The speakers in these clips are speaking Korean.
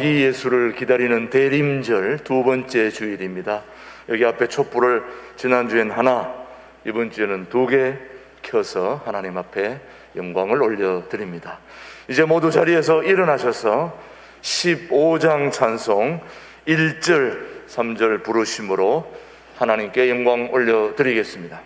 아기 예수를 기다리는 대림절 두 번째 주일입니다. 여기 앞에 촛불을 지난주엔 하나, 이번 주에는 두 개 켜서 하나님 앞에 영광을 올려드립니다. 이제 모두 자리에서 일어나셔서 15장 찬송 1절, 3절 부르심으로 하나님께 영광 올려드리겠습니다.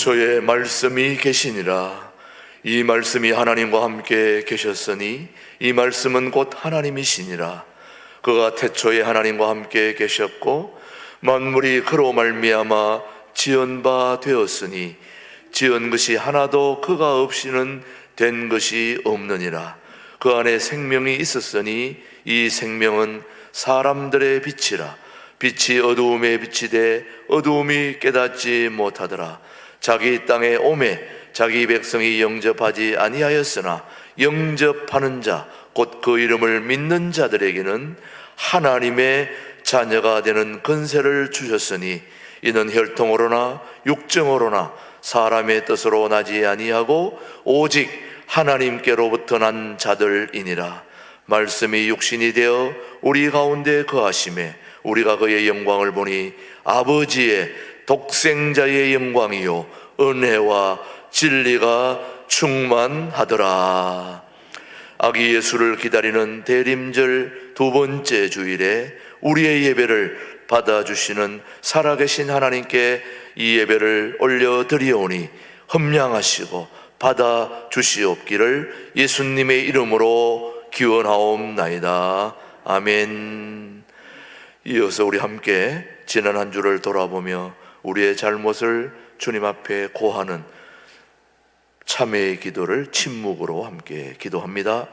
태초에 말씀이 계시니라. 이 말씀이 하나님과 함께 계셨으니 이 말씀은 곧 하나님이시니라. 그가 태초에 하나님과 함께 계셨고 만물이 그로 말미암아 지은 바 되었으니 지은 것이 하나도 그가 없이는 된 것이 없느니라. 그 안에 생명이 있었으니 이 생명은 사람들의 빛이라. 빛이 어두움에 비치되 어두움이 깨닫지 못하더라. 자기 땅에 오매 자기 백성이 영접하지 아니하였으나 영접하는 자 곧 그 이름을 믿는 자들에게는 하나님의 자녀가 되는 권세를 주셨으니 이는 혈통으로나 육정으로나 사람의 뜻으로 나지 아니하고 오직 하나님께로부터 난 자들이니라. 말씀이 육신이 되어 우리 가운데 거하심에 우리가 그의 영광을 보니 아버지의 독생자의 영광이요 은혜와 진리가 충만하더라. 아기 예수를 기다리는 대림절 두 번째 주일에 우리의 예배를 받아주시는 살아계신 하나님께 이 예배를 올려드리오니 흠량하시고 받아주시옵기를 예수님의 이름으로 기원하옵나이다. 아멘. 이어서 우리 함께 지난 한 주를 돌아보며 우리의 잘못을 주님 앞에 고하는 참회의 기도를 침묵으로 함께 기도합니다.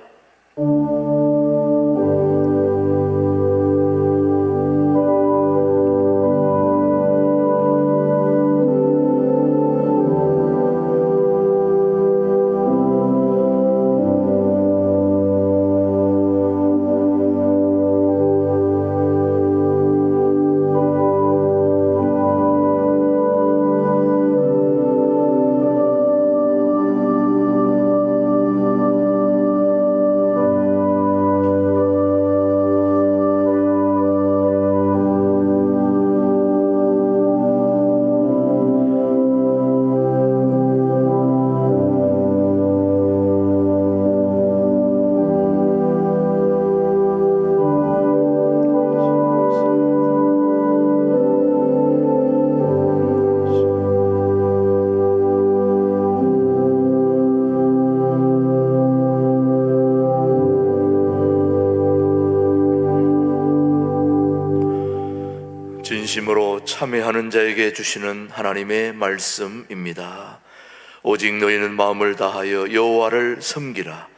진심으로 참회하는 자에게 주시는 하나님의 말씀입니다. 오직 너희는 마음을 다하여 여호와를 섬기라.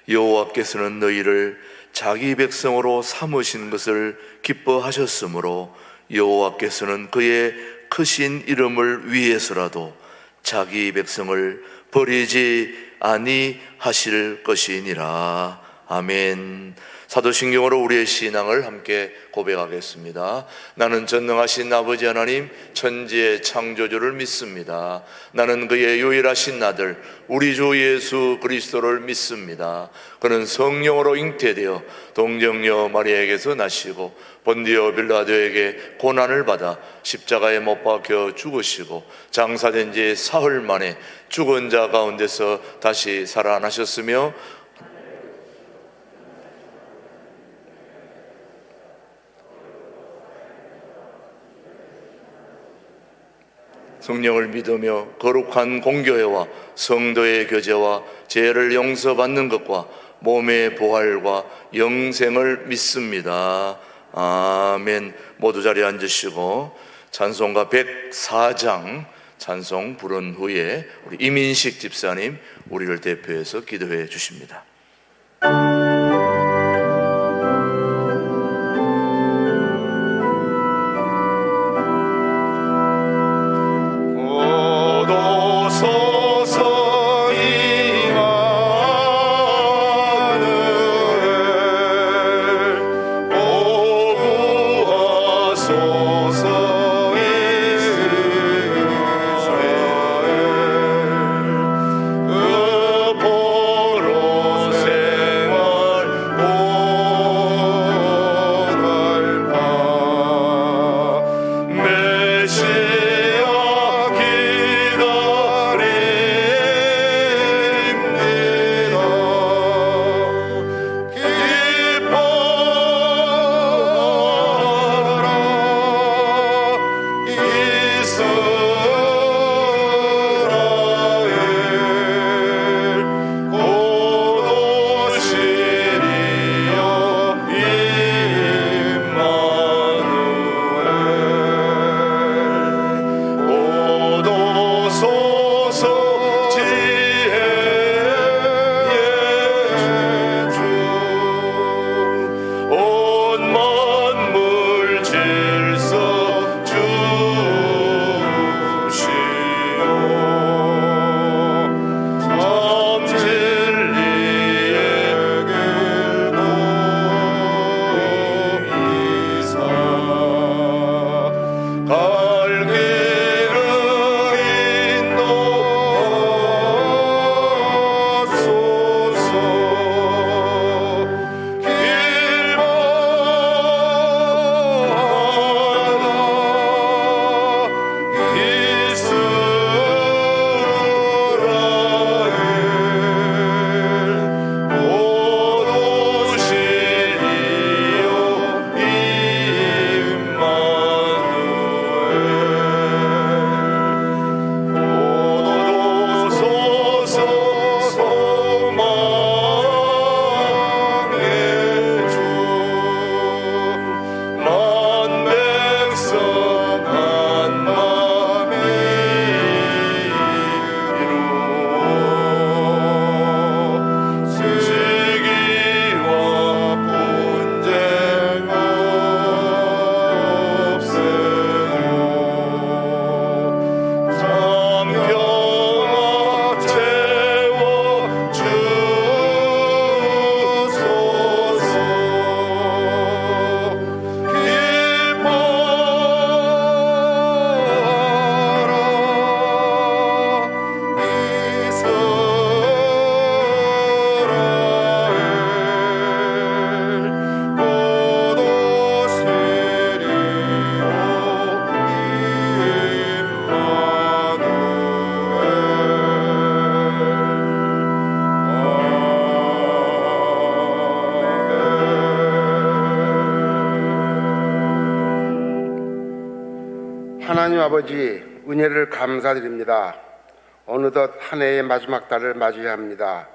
여호와께서는 너희를 자기 백성으로 삼으신 것을 기뻐하셨으므로 여호와께서는 그의 크신 이름을 위해서라도 자기 백성을 버리지 아니하실 것이니라. 아멘. 사도신경으로 우리의 신앙을 함께 고백하겠습니다. 나는 전능하신 아버지 하나님 천지의 창조주를 믿습니다. 나는 그의 유일하신 아들 우리 주 예수 그리스도를 믿습니다. 그는 성령으로 잉태되어 동정녀 마리아에게서 나시고 본디오 빌라도에게 고난을 받아 십자가에 못 박혀 죽으시고 장사된 지 사흘 만에 죽은 자 가운데서 다시 살아나셨으며 성령을 믿으며 거룩한 공교회와 성도의 교제와 죄를 용서받는 것과 몸의 부활과 영생을 믿습니다. 아멘. 모두 자리에 앉으시고 찬송가 104장 찬송 부른 후에 우리 이민식 집사님 우리를 대표해서 기도해 주십니다. 하나님 아버지, 은혜를 감사드립니다. 어느덧 한 해의 마지막 달을 맞이합니다.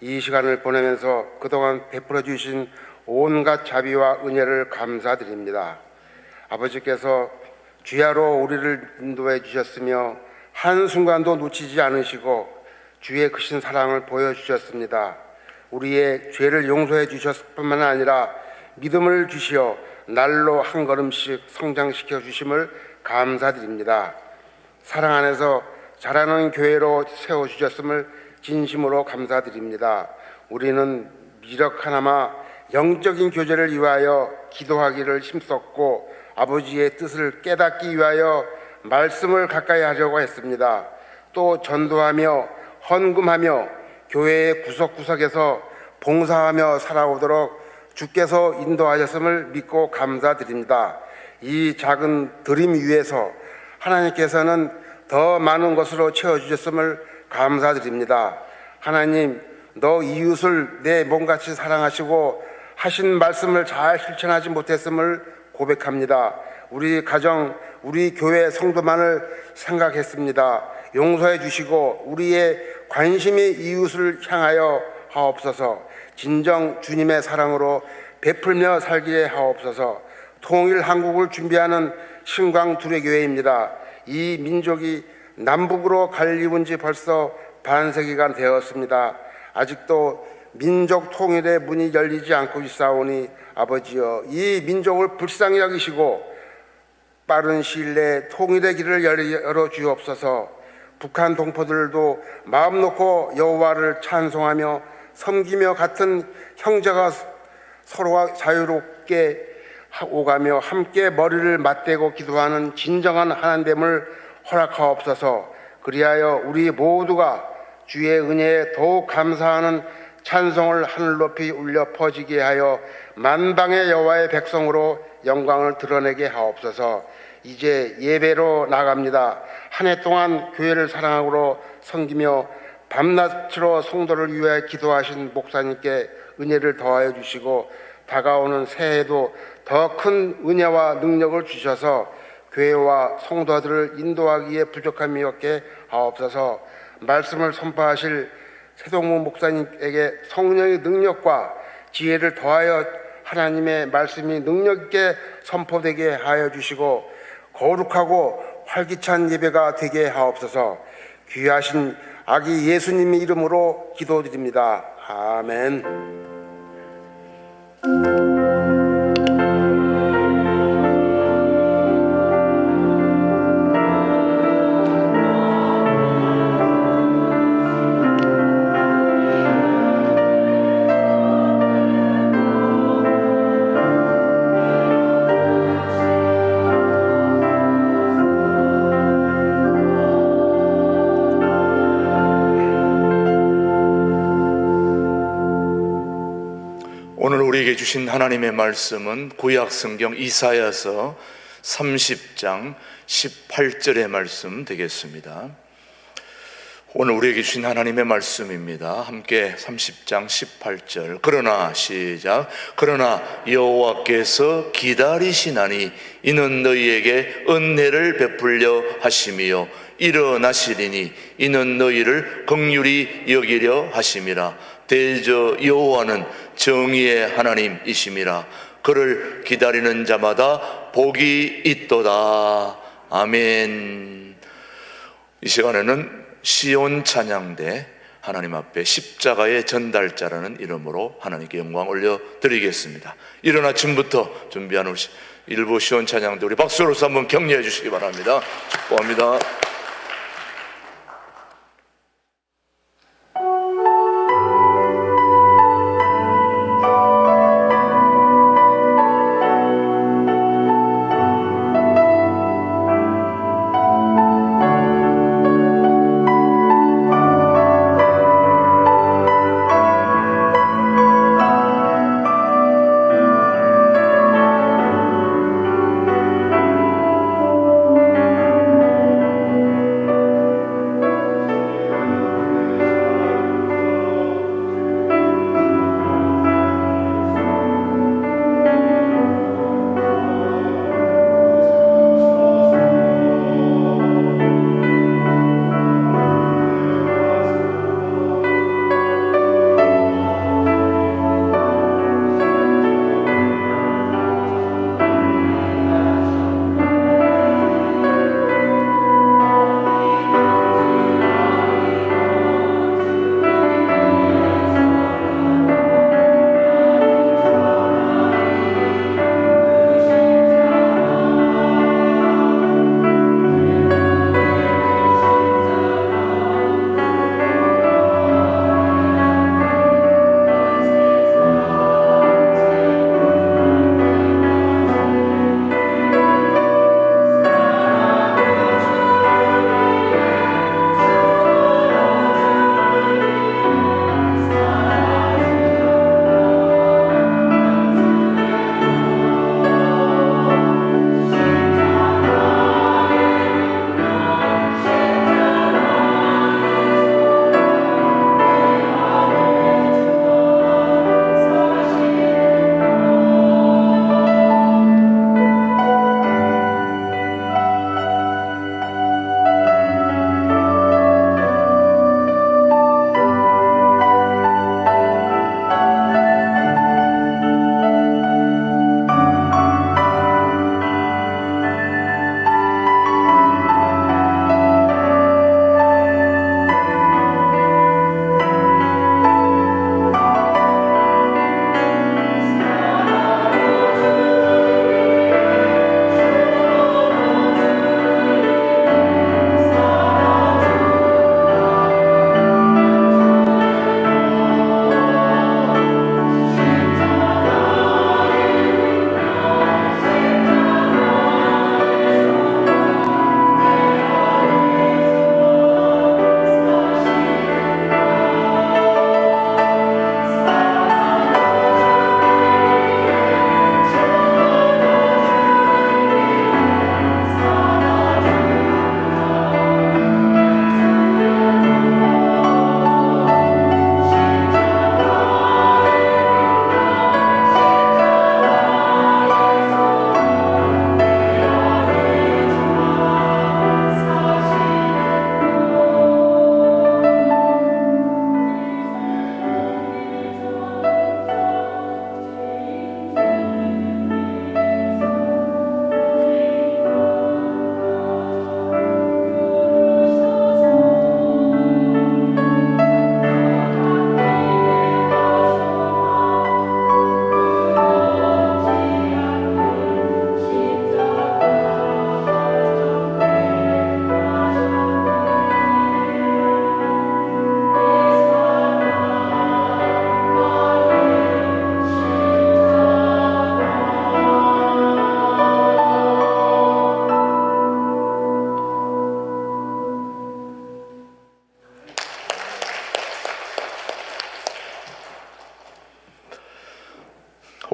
이 시간을 보내면서 그동안 베풀어 주신 온갖 자비와 은혜를 감사드립니다. 아버지께서 주야로 우리를 인도해 주셨으며 한순간도 놓치지 않으시고 주의 크신 사랑을 보여주셨습니다. 우리의 죄를 용서해 주셨을 뿐만 아니라 믿음을 주시어 날로 한 걸음씩 성장시켜 주심을 감사드립니다. 사랑 안에서 자라는 교회로 세워주셨음을 진심으로 감사드립니다. 우리는 미력 하나마 영적인 교제를 위하여 기도하기를 힘썼고 아버지의 뜻을 깨닫기 위하여 말씀을 가까이 하려고 했습니다. 또 전도하며 헌금하며 교회의 구석구석에서 봉사하며 살아오도록 주께서 인도하셨음을 믿고 감사드립니다. 이 작은 드림 위에서 하나님께서는 더 많은 것으로 채워주셨음을 감사드립니다. 하나님, 너 이웃을 내 몸같이 사랑하시고 하신 말씀을 잘 실천하지 못했음을 고백합니다. 우리 가정, 우리 교회 성도만을 생각했습니다. 용서해 주시고 우리의 관심이 이웃을 향하여 하옵소서. 진정 주님의 사랑으로 베풀며 살게 하옵소서. 통일 한국을 준비하는 신광두레교회입니다. 이 민족이 남북으로 갈리운 지 벌써 반세기가 되었습니다. 아직도 민족 통일의 문이 열리지 않고 있사오니 아버지여, 이 민족을 불쌍히 여기시고 빠른 시일 내에 통일의 길을 열어 주옵소서. 북한 동포들도 마음 놓고 여호와를 찬송하며 섬기며 같은 형제가 서로와 자유롭게 오가며 함께 머리를 맞대고 기도하는 진정한 하나됨을 허락하옵소서. 그리하여 우리 모두가 주의 은혜에 더욱 감사하는 찬송을 하늘 높이 울려 퍼지게 하여 만방의 여호와의 백성으로 영광을 드러내게 하옵소서. 이제 예배로 나갑니다. 한 해 동안 교회를 사랑하고 섬기며 밤낮으로 성도를 위하여 기도하신 목사님께 은혜를 더하여 주시고 다가오는 새해에도 더 큰 은혜와 능력을 주셔서 교회와 성도들을 인도하기에 부족함이 없게 하옵소서. 말씀을 선포하실 세동무 목사님에게 성령의 능력과 지혜를 더하여 하나님의 말씀이 능력 있게 선포되게 하여 주시고 거룩하고 활기찬 예배가 되게 하옵소서. 귀하신 아기 예수님의 이름으로 기도드립니다. 아멘. 오늘 우리에게 주신 하나님의 말씀은 구약 성경 이사야서 30장 18절의 말씀 되겠습니다. 오늘 우리에게 주신 하나님의 말씀입니다. 함께 30장 18절. 그러나 시작. 그러나 여호와께서 기다리시나니 이는 너희에게 은혜를 베풀려 하심이요 일어나시리니 이는 너희를 긍휼히 여기려 하심이라. 대저 여호와는 정의의 하나님이심이라. 그를 기다리는 자마다 복이 있도다. 아멘. 이 시간에는 시온 찬양대 하나님 앞에 십자가의 전달자라는 이름으로 하나님께 영광 올려드리겠습니다. 이른 아침부터 준비한 일부 시온 찬양대 우리 박수로서 한번 격려해 주시기 바랍니다. 축복합니다.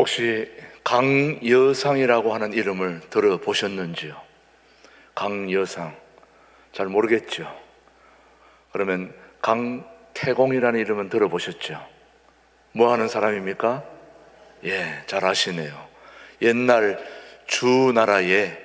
혹시 강여상이라고 하는 이름을 들어보셨는지요? 강여상, 잘 모르겠죠? 그러면 강태공이라는 이름은 들어보셨죠? 뭐 하는 사람입니까? 예, 잘 아시네요. 옛날 주나라에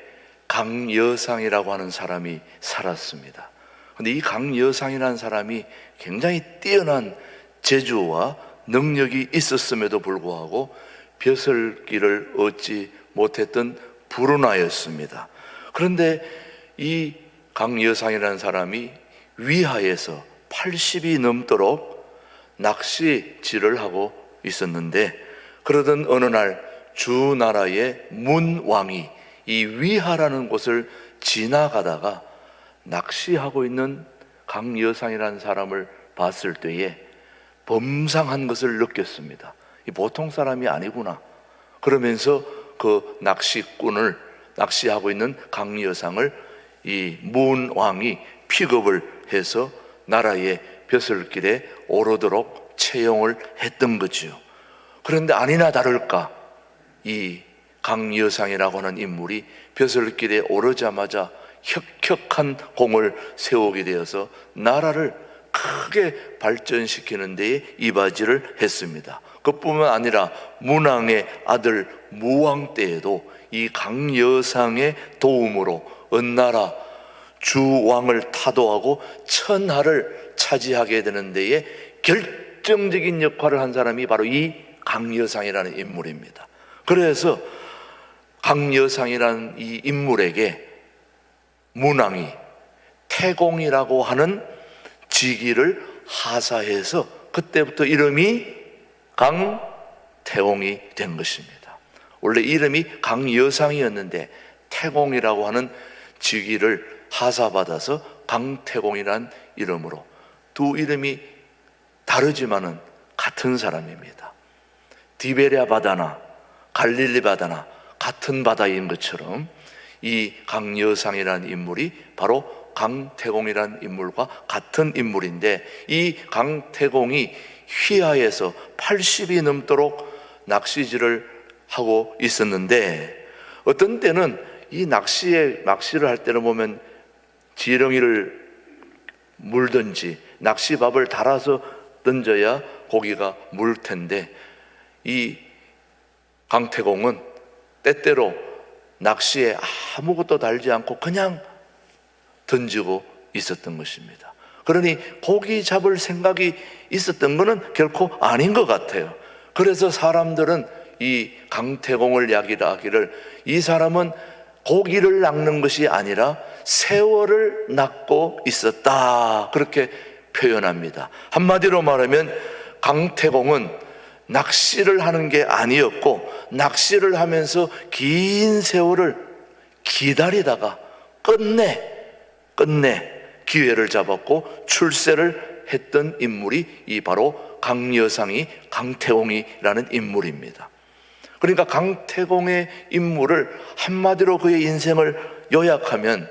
강여상이라고 하는 사람이 살았습니다. 근데 이 강여상이라는 사람이 굉장히 뛰어난 재주와 능력이 있었음에도 불구하고 벼슬길을 얻지 못했던 불운하였습니다. 그런데 이 강여상이라는 사람이 위하에서 80이 넘도록 낚시질을 하고 있었는데, 그러던 어느 날 주나라의 문왕이 이 위하라는 곳을 지나가다가 낚시하고 있는 강여상이라는 사람을 봤을 때에 범상한 것을 느꼈습니다. 이 보통 사람이 아니구나. 그러면서 그 낚시꾼을, 낚시하고 있는 강여상을 이 문왕이 픽업을 해서 나라의 벼슬길에 오르도록 채용을 했던 거지요. 그런데 아니나 다를까 이 강여상이라고 하는 인물이 벼슬길에 오르자마자 혁혁한 공을 세우게 되어서 나라를 크게 발전시키는 데에 이바지를 했습니다. 그뿐만 아니라 문왕의 아들 무왕 때에도 이 강여상의 도움으로 은나라 주왕을 타도하고 천하를 차지하게 되는 데에 결정적인 역할을 한 사람이 바로 이 강여상이라는 인물입니다. 그래서 강여상이라는 이 인물에게 문왕이 태공이라고 하는 직위를 하사해서 그때부터 이름이 강태공이 된 것입니다. 원래 이름이 강여상이었는데 태공이라고 하는 직위를 하사받아서 강태공이란 이름으로, 두 이름이 다르지만은 같은 사람입니다. 디베랴 바다나 갈릴리 바다나 같은 바다인 것처럼 이 강여상이라는 인물이 바로 강태공이라는 인물과 같은 인물인데, 이 강태공이 휘하에서 80이 넘도록 낚시질을 하고 있었는데, 어떤 때는 이 낚시를 할 때는 보면 지렁이를 물든지 낚시밥을 달아서 던져야 고기가 물 텐데, 이 강태공은 때때로 낚시에 아무것도 달지 않고 그냥 던지고 있었던 것입니다. 그러니 고기 잡을 생각이 있었던 것은 결코 아닌 것 같아요. 그래서 사람들은 이 강태공을 이야기하기를, 이 사람은 고기를 낚는 것이 아니라 세월을 낚고 있었다, 그렇게 표현합니다. 한마디로 말하면 강태공은 낚시를 하는 게 아니었고, 낚시를 하면서 긴 세월을 기다리다가 끝내 기회를 잡았고 출세를 했던 인물이 이 바로 강여상이 강태공이라는 인물입니다. 그러니까 강태공의 인물을 한마디로 그의 인생을 요약하면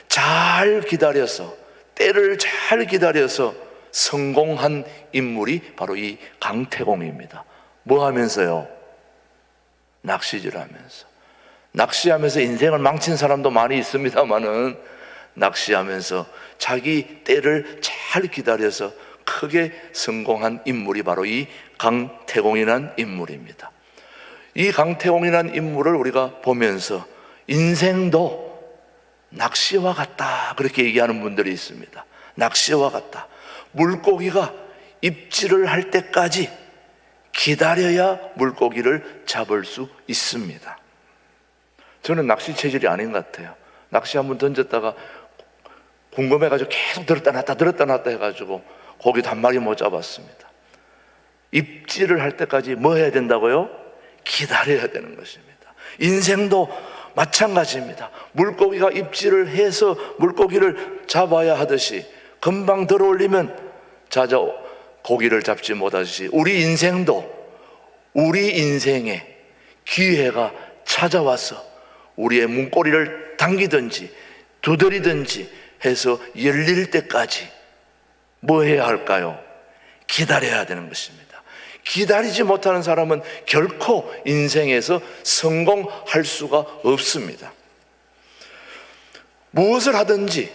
잘 기다려서, 때를 잘 기다려서 성공한 인물이 바로 이 강태공입니다. 뭐 하면서요? 낚시질하면서. 낚시하면서 인생을 망친 사람도 많이 있습니다만은, 낚시하면서 자기 때를 잘 기다려서 크게 성공한 인물이 바로 이 강태공이라는 인물입니다. 이 강태공이라는 인물을 우리가 보면서 인생도 낚시와 같다, 그렇게 얘기하는 분들이 있습니다. 낚시와 같다. 물고기가 입질을 할 때까지 기다려야 물고기를 잡을 수 있습니다. 저는 낚시 체질이 아닌 것 같아요. 낚시 한번 던졌다가 궁금해가지고 계속 들었다 놨다 해가지고 고기도 한 마리 못 잡았습니다. 입질을 할 때까지 뭐 해야 된다고요? 기다려야 되는 것입니다. 인생도 마찬가지입니다. 물고기가 입질을 해서 물고기를 잡아야 하듯이, 금방 들어올리면 자자 고기를 잡지 못하듯이, 우리 인생에 기회가 찾아와서 우리의 문고리를 당기든지 두드리든지 해서 열릴 때까지 뭐 해야 할까요? 기다려야 되는 것입니다. 기다리지 못하는 사람은 결코 인생에서 성공할 수가 없습니다. 무엇을 하든지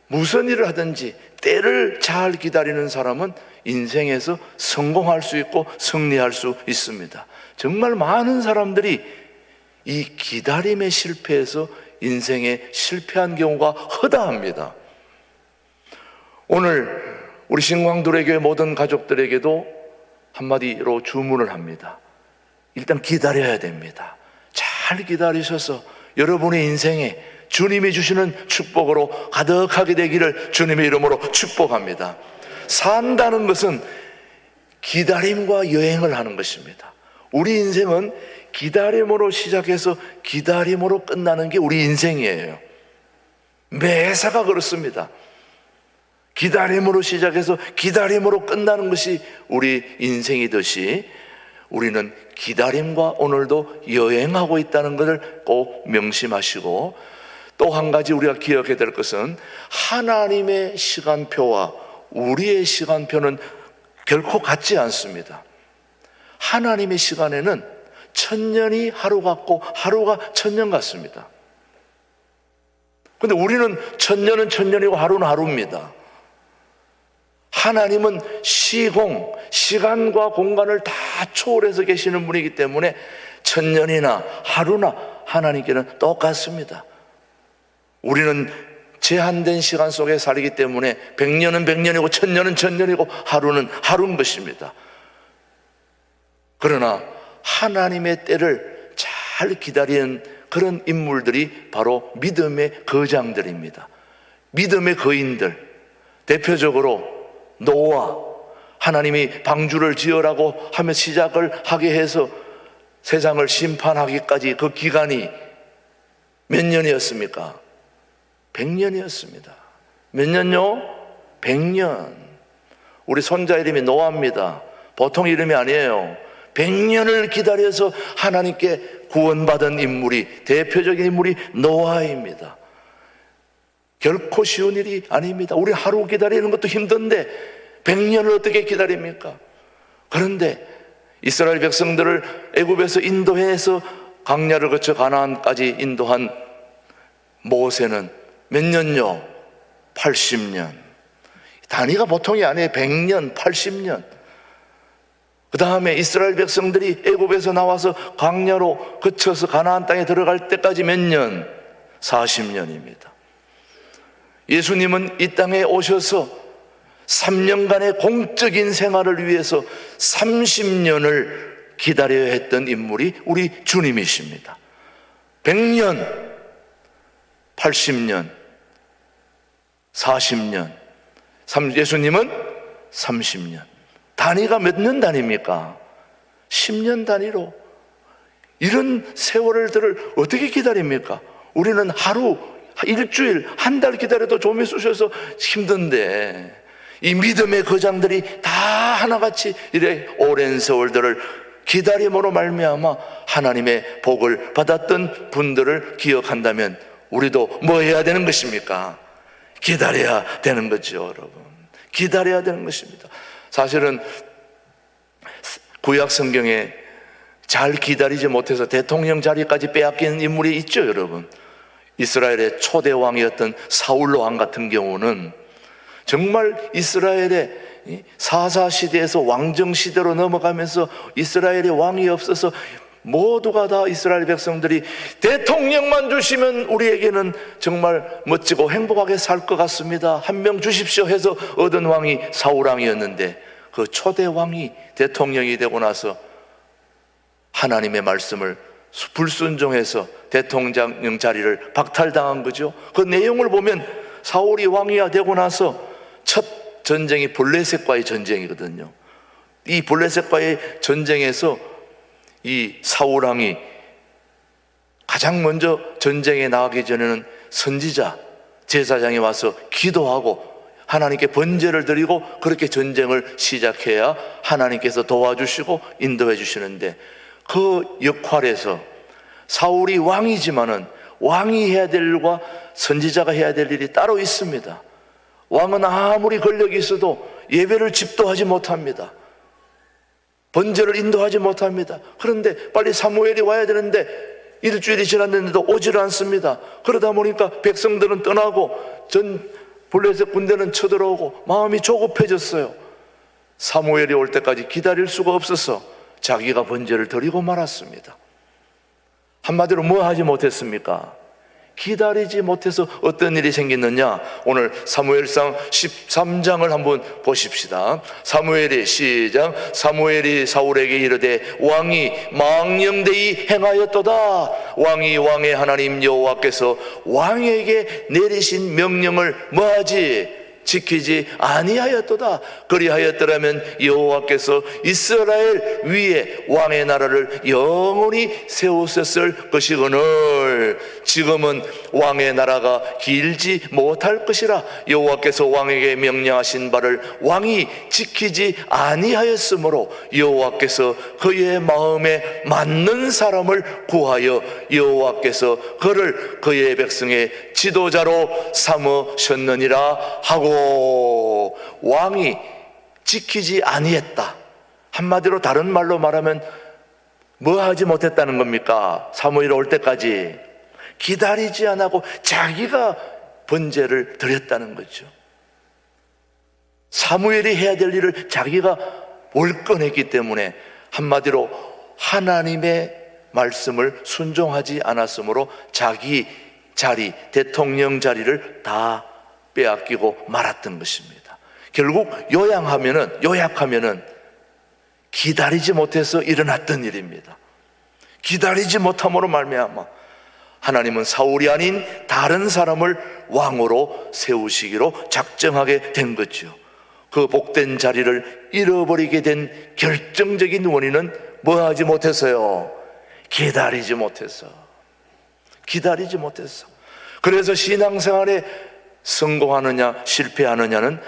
무슨 일을 하든지 때를 잘 기다리는 사람은 인생에서 성공할 수 있고 승리할 수 있습니다. 정말 많은 사람들이 이 기다림에 실패해서 인생에 실패한 경우가 허다합니다. 오늘 우리 신광두레교회 모든 가족들에게도 한마디로 주문을 합니다. 일단 기다려야 됩니다. 잘 기다리셔서 여러분의 인생에 주님이 주시는 축복으로 가득하게 되기를 주님의 이름으로 축복합니다. 산다는 것은 기다림과 여행을 하는 것입니다. 우리 인생은 기다림으로 시작해서 기다림으로 끝나는 게 우리 인생이에요. 매사가 그렇습니다. 기다림으로 시작해서 기다림으로 끝나는 것이 우리 인생이듯이 우리는 기다림과 오늘도 여행하고 있다는 것을 꼭 명심하시고, 또 한 가지 우리가 기억해야 될 것은 하나님의 시간표와 우리의 시간표는 결코 같지 않습니다. 하나님의 시간에는 1000년이 하루 같고 하루가 1000년 같습니다. 그런데 우리는 1000년은 1000년이고 하루는 하루입니다. 하나님은 시공, 시간과 공간을 다 초월해서 계시는 분이기 때문에 1000년이나 하루나 하나님께는 똑같습니다. 우리는 제한된 시간 속에 살기 때문에 100년은 100년이고 1000년은 1000년이고 하루는 하루인 것입니다. 그러나 하나님의 때를 잘 기다리는 그런 인물들이 바로 믿음의 거장들입니다. 믿음의 거인들, 대표적으로 노아, 하나님이 방주를 지으라고 하며 시작을 하게 해서 세상을 심판하기까지 그 기간이 몇 년이었습니까? 100년이었습니다. 몇 년요? 100년. 우리 손자 이름이 노아입니다. 보통 이름이 아니에요. 100년을 기다려서 하나님께 구원받은 인물이, 대표적인 인물이 노아입니다. 결코 쉬운 일이 아닙니다. 우리 하루 기다리는 것도 힘든데 100년을 어떻게 기다립니까? 그런데 이스라엘 백성들을 애굽에서 인도해서 광야를 거쳐 가나안까지 인도한 모세는 몇 년요? 80년. 단위가 보통이 아니에요. 100년, 80년. 그 다음에 이스라엘 백성들이 애굽에서 나와서 광야로 거쳐서 가나안 땅에 들어갈 때까지 몇 년? 40년입니다. 예수님은 이 땅에 오셔서 3년간의 공적인 생활을 위해서 30년을 기다려야 했던 인물이 우리 주님이십니다. 100년, 80년, 40년, 예수님은 30년. 단위가 몇 년 단위입니까? 10년 단위로. 이런 세월들을 어떻게 기다립니까? 우리는 하루, 일주일, 한 달 기다려도 좀이 쑤셔서 힘든데, 이 믿음의 거장들이 다 하나같이 이래 오랜 세월들을 기다림으로 말미암아 하나님의 복을 받았던 분들을 기억한다면 우리도 뭐 해야 되는 것입니까? 기다려야 되는 거죠, 여러분. 기다려야 되는 것입니다. 사실은 구약 성경에 잘 기다리지 못해서 대통령 자리까지 빼앗긴 인물이 있죠, 여러분. 이스라엘의 초대 왕이었던 사울 왕 같은 경우는 정말 이스라엘의 사사 시대에서 왕정 시대로 넘어가면서 이스라엘의 왕이 없어서 모두가 다 이스라엘 백성들이 대통령만 주시면 우리에게는 정말 멋지고 행복하게 살 것 같습니다, 한 명 주십시오 해서 얻은 왕이 사울 왕이었는데, 그 초대 왕이 대통령이 되고 나서 하나님의 말씀을 불순종해서 대통령 자리를 박탈당한 거죠. 그 내용을 보면 사울이 왕이 되고 나서 첫 전쟁이 블레셋과의 전쟁이거든요. 이 블레셋과의 전쟁에서 이 사울 왕이 가장 먼저 전쟁에 나가기 전에는 선지자, 제사장이 와서 기도하고 하나님께 번제를 드리고 그렇게 전쟁을 시작해야 하나님께서 도와주시고 인도해 주시는데, 그 역할에서 사울이 왕이지만은 왕이 해야 될 일과 선지자가 해야 될 일이 따로 있습니다. 왕은 아무리 권력이 있어도 예배를 집도하지 못합니다. 번제를 인도하지 못합니다. 그런데 빨리 사무엘이 와야 되는데 일주일이 지났는데도 오지를 않습니다. 그러다 보니까 백성들은 떠나고 전 블레셋 군대는 쳐들어오고 마음이 조급해졌어요. 사무엘이 올 때까지 기다릴 수가 없어서 자기가 번제를 드리고 말았습니다. 한마디로 뭐 하지 못했습니까? 기다리지 못해서 어떤 일이 생겼느냐? 오늘 사무엘상 13장을 한번 보십시다. 사무엘이 시작. 사무엘이 사울에게 이르되 왕이 망령되이 행하였도다. 왕이 왕의 하나님 여호와께서 왕에게 내리신 명령을 뭐하지? 지키지 아니하였도다. 그리하였더라면 여호와께서 이스라엘 위에 왕의 나라를 영원히 세우셨을 것이거늘 지금은 왕의 나라가 길지 못할 것이라. 여호와께서 왕에게 명령하신 바를 왕이 지키지 아니하였으므로 여호와께서 그의 마음에 맞는 사람을 구하여 여호와께서 그를 그의 백성의 지도자로 삼으셨느니라 하고, 왕이 지키지 아니했다. 한마디로 다른 말로 말하면 뭐 하지 못했다는 겁니까? 사무엘 올 때까지 기다리지 않고 자기가 번제를 드렸다는 거죠. 사무엘이 해야 될 일을 자기가 몰꺼냈기 때문에 한마디로 하나님의 말씀을 순종하지 않았으므로 자기 자리, 대통령 자리를 다 빼앗기고 말았던 것입니다. 결국 요약하면은 기다리지 못해서 일어났던 일입니다. 기다리지 못함으로 말미암아 하나님은 사울이 아닌 다른 사람을 왕으로 세우시기로 작정하게 된 거죠. 그 복된 자리를 잃어버리게 된 결정적인 원인은 뭐 하지 못해서요? 기다리지 못해서. 그래서 신앙생활에 성공하느냐 실패하느냐는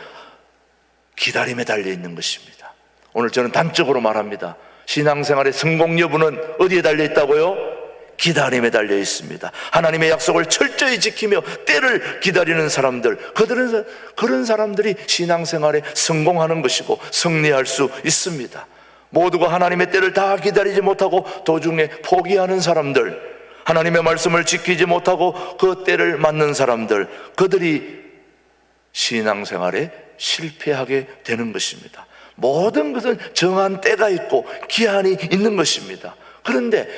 기다림에 달려 있는 것입니다. 오늘 저는 단적으로 말합니다. 신앙생활의 성공 여부는 어디에 달려 있다고요? 기다림에 달려 있습니다. 하나님의 약속을 철저히 지키며 때를 기다리는 사람들, 그런 사람들이 신앙생활에 성공하는 것이고 승리할 수 있습니다. 모두가 하나님의 때를 다 기다리지 못하고 도중에 포기하는 사람들, 하나님의 말씀을 지키지 못하고 그 때를 맞는 사람들, 그들이 신앙생활에 실패하게 되는 것입니다. 모든 것은 정한 때가 있고 기한이 있는 것입니다. 그런데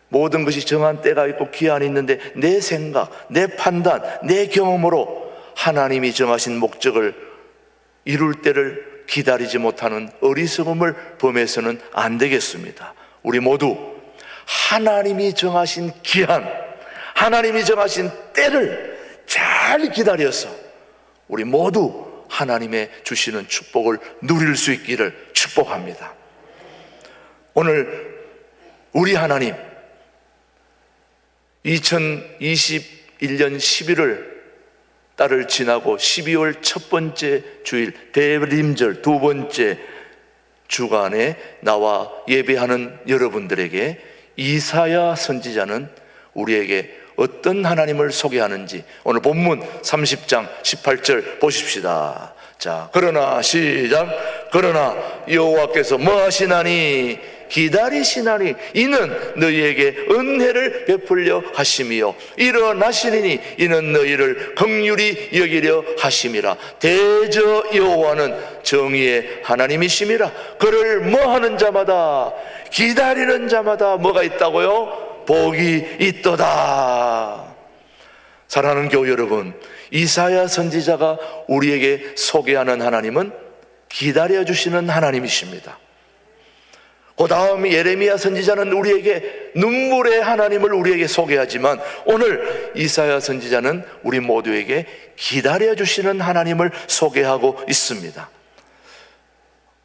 모든 것이 정한 때가 있고 기한이 있는데 내 생각, 내 판단, 내 경험으로 하나님이 정하신 목적을 이룰 때를 기다리지 못하는 어리석음을 범해서는 안 되겠습니다. 우리 모두 하나님이 정하신 기한, 하나님이 정하신 때를 잘 기다려서 우리 모두 하나님의 주시는 축복을 누릴 수 있기를 축복합니다. 오늘 우리 하나님 2021년 11월 달을 지나고 12월 첫 번째 주일 대림절 두 번째 주간에 나와 예배하는 여러분들에게 이사야 선지자는 우리에게 어떤 하나님을 소개하는지 오늘 본문 30장 18절 보십시다. 자, 그러나 시작. 그러나 여호와께서 뭐 하시나니 기다리시나니 이는 너희에게 은혜를 베풀려 하심이요 일어나시리니 이는 너희를 긍휼히 여기려 하심이라. 대저 여호와는 정의의 하나님이심이라. 그를 뭐 하는 자마다 기다리는 자마다 뭐가 있다고요? 복이 있도다. 사랑하는 교우 여러분, 이사야 선지자가 우리에게 소개하는 하나님은 기다려주시는 하나님이십니다. 그 다음 예레미야 선지자는 우리에게 눈물의 하나님을 우리에게 소개하지만 오늘 이사야 선지자는 우리 모두에게 기다려주시는 하나님을 소개하고 있습니다.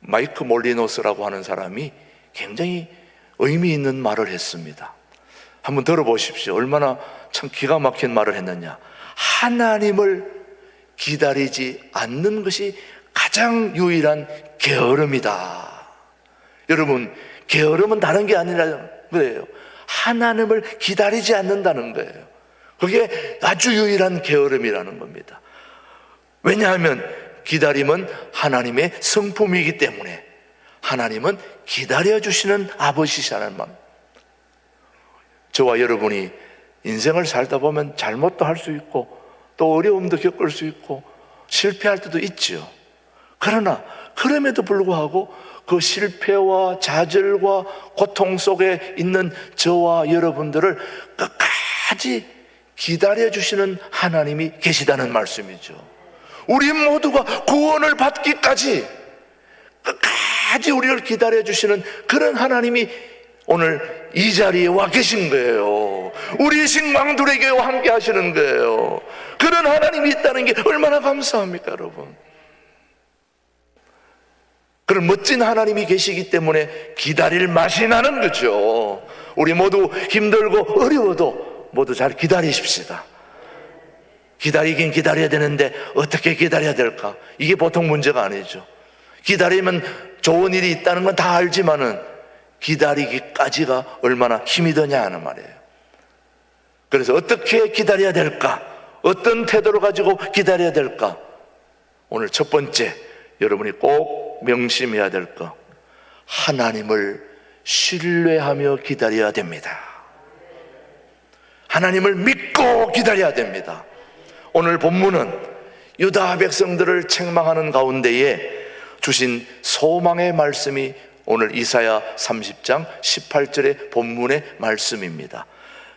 마이크 몰리노스라고 하는 사람이 굉장히 의미 있는 말을 했습니다. 한번 들어보십시오. 얼마나 참 기가 막힌 말을 했느냐. 하나님을 기다리지 않는 것이 가장 유일한 게으름이다. 여러분, 게으름은 다른 게 아니라는 거예요. 하나님을 기다리지 않는다는 거예요. 그게 아주 유일한 게으름이라는 겁니다. 왜냐하면 기다림은 하나님의 성품이기 때문에 하나님은 기다려주시는 아버지시라는 말. 저와 여러분이 인생을 살다 보면 잘못도 할 수 있고 또 어려움도 겪을 수 있고 실패할 때도 있죠. 그러나 그럼에도 불구하고 그 실패와 좌절과 고통 속에 있는 저와 여러분들을 끝까지 기다려주시는 하나님이 계시다는 말씀이죠. 우리 모두가 구원을 받기까지 끝까지 우리를 기다려주시는 그런 하나님이 오늘 이 자리에 와 계신 거예요. 우리 식망들에게 함께 하시는 거예요. 그런 하나님이 있다는 게 얼마나 감사합니까, 여러분? 그런 멋진 하나님이 계시기 때문에 기다릴 맛이 나는 거죠. 우리 모두 힘들고 어려워도 모두 잘 기다리십시다. 기다리긴 기다려야 되는데 어떻게 기다려야 될까? 이게 보통 문제가 아니죠. 기다리면 좋은 일이 있다는 건 다 알지만은 기다리기까지가 얼마나 힘이 드냐 하는 말이에요. 그래서 어떻게 기다려야 될까? 어떤 태도를 가지고 기다려야 될까? 오늘 첫 번째 여러분이 꼭 명심해야 될 거, 하나님을 신뢰하며 기다려야 됩니다. 하나님을 믿고 기다려야 됩니다. 오늘 본문은 유다 백성들을 책망하는 가운데에 주신 소망의 말씀이 오늘 이사야 30장 18절의 본문의 말씀입니다.